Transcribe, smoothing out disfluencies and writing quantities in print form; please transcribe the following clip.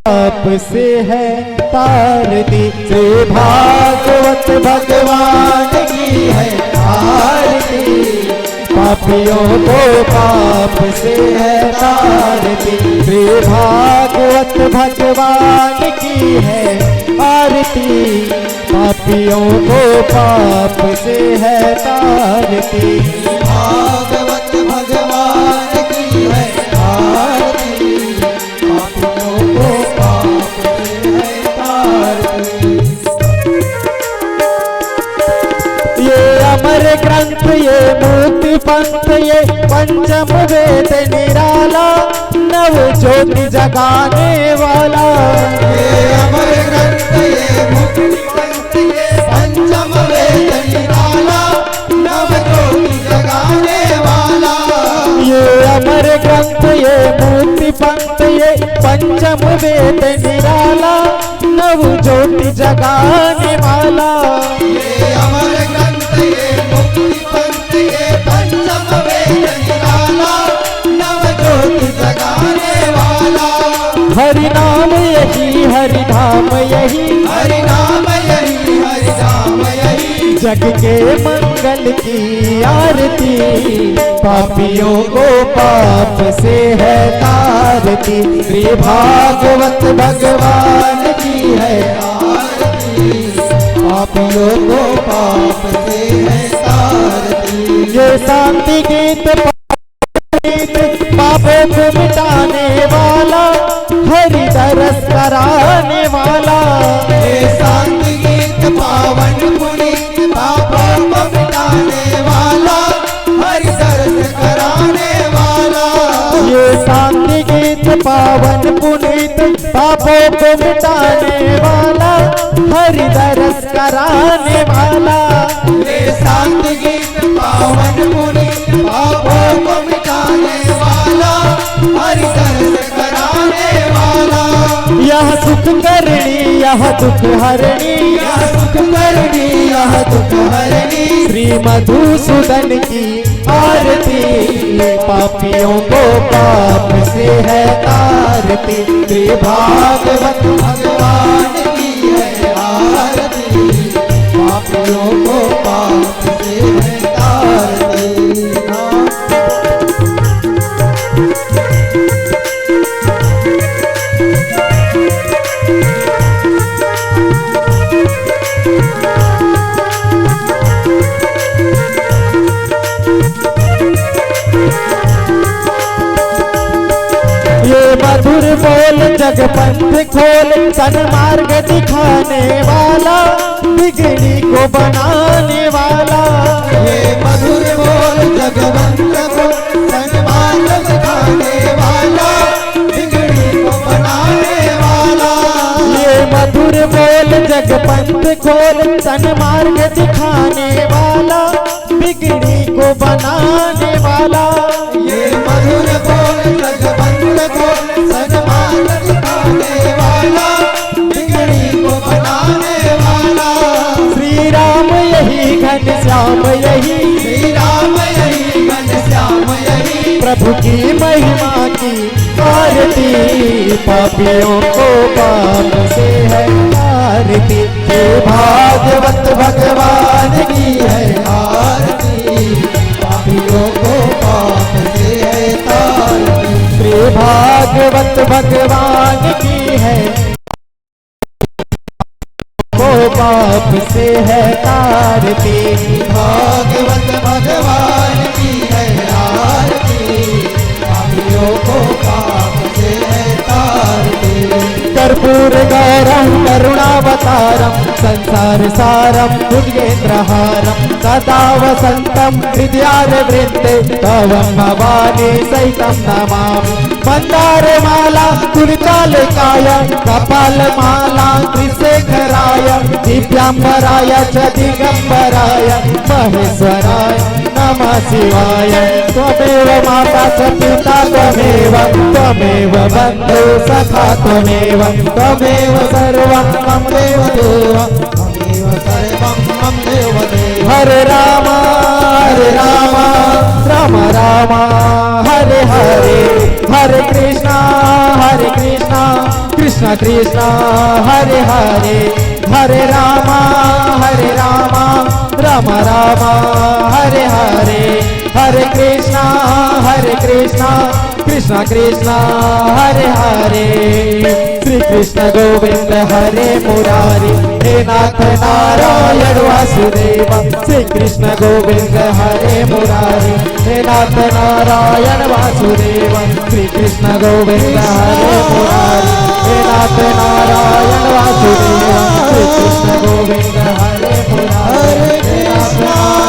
पाप से है तारती। श्री भागवत भगवान की है आरती, पापियों को पाप से है तारती। श्री भागवत भगवान की है आरती, पापियों को पाप से है तारती। भागवत भगवान की है आरती, पापियों को पाप से है तारती। ये अमर ग्रंथ, ये मुक्ति पंथ, ये पंचम वेद निराला, नव ज्योति जगाने वाला। ये अमर ग्रंथ, ये मुक्ति पंथ, ये पंचम वेद निराला, नव ज्योति जगाने वाला। ये अमर ग्रंथ, ये मुक्ति पंथ, ये पंचम वेद निराला, नव ज्योति जगाने वाला। ये अमर ग्रंथ, ये मुक्ति पंथ, ये पंचम वेद निराला, नव ज्योति जगाने वाला। हरि नाम यही, हरि धाम यही, हरि नाम यही, हरि धाम यही, जग के मंगल की आरती, पापियों को पाप से है तारती। श्री भागवत भगवान की है आरती, पापियों को पाप से है तारती। ये शांति गीत पापों को मिटाने वाला, हरि दरस कराने वाला। ये शांति गीत पावन पुनीत, पापों को मिटाने वाला, हरि दर्श कराने वाला। ये शांति गीत पावन पुनीत, पापों को मिटाने वाला, हरि दरस कराने वाला। ये शांति गीत पावन पुनीत, पापों को मिटाने वाला, हरि दर्श कराने वाला। यह सुख करणी, यह दुख हरणी, यह सुख करणी, यह दुख हरणी। श्री मधुसूदन की आरती, पापियों को पाप से है तारती। श्री भागवत भगवान की है आरती, पापियों को पाप से है तारती। ये मधुर बोल जग पंथ खोल, सन्मार्ग दिखाने वाला, बिगड़ी को बनाने वाला। ये मधुर बोल जगवंत को सन्मार्ग दिखाने वाला, बिगड़ी को बनाने वाला। ये मधुर बोल जग पंथ खोल, सन्मार्ग दिखाने वाला, बिगड़ी को बनाने वाला। ये मधुर बोल जगवंत को सन्मार्ग दिखाने वाला, बिगड़ी को बनाने वाला। श्री राम यही, घनश्याम यही, श्री राम यही, घनश्याम यही, प्रभु की महिमा की आरती, पापियों को पाप से है तारती। ये भागवत भगवान की है आरती, पापियों को पाप से है तारती। श्री भागवत भगवान की है, को पाप से है तारती। भागवत भगवान की है आरती, पापियों को पाप से है तारती। कर्पूर गौरम करुणावतारम, संसार सारम भुजगेन्द्रहारम, सदा वसंतम हृदयारवृत्ते, तवं भवानी सहितं नमामि। मन्दारमाला तुलितालकाय, कपालमाला त्रिशेखराय, दिव्यांबराय च दिगंबराय, महेश्वराय नमः शिवाय। त्वमेव माता च पिता त्वमेव, त्वमेव बन्धु सखा त्वमेव, त्वमेव सर्वं मम देव देव, त्वमेव सर्वं मम देव देव। हरे राम राम राम हरे हरे, हरे कृष्णा कृष्ण कृष्ण हरे हरे, हरे राम राम राम हरे हरे, हरे कृष्णा कृष्ण कृष्ण हरे हरे। श्री कृष्ण गोविंद हरे मुरारी, हे नाथ नारायण वासुदेव। श्री कृष्ण गोविंद हरे मुरारी, हे नाथ नारायण वासुदेव। श्री कृष्ण गोविंद हरे मुरारी, हे नाथ नारायण वासुदेव। श्री कृष्ण गोविंद हरे मुरारी, हे नाथ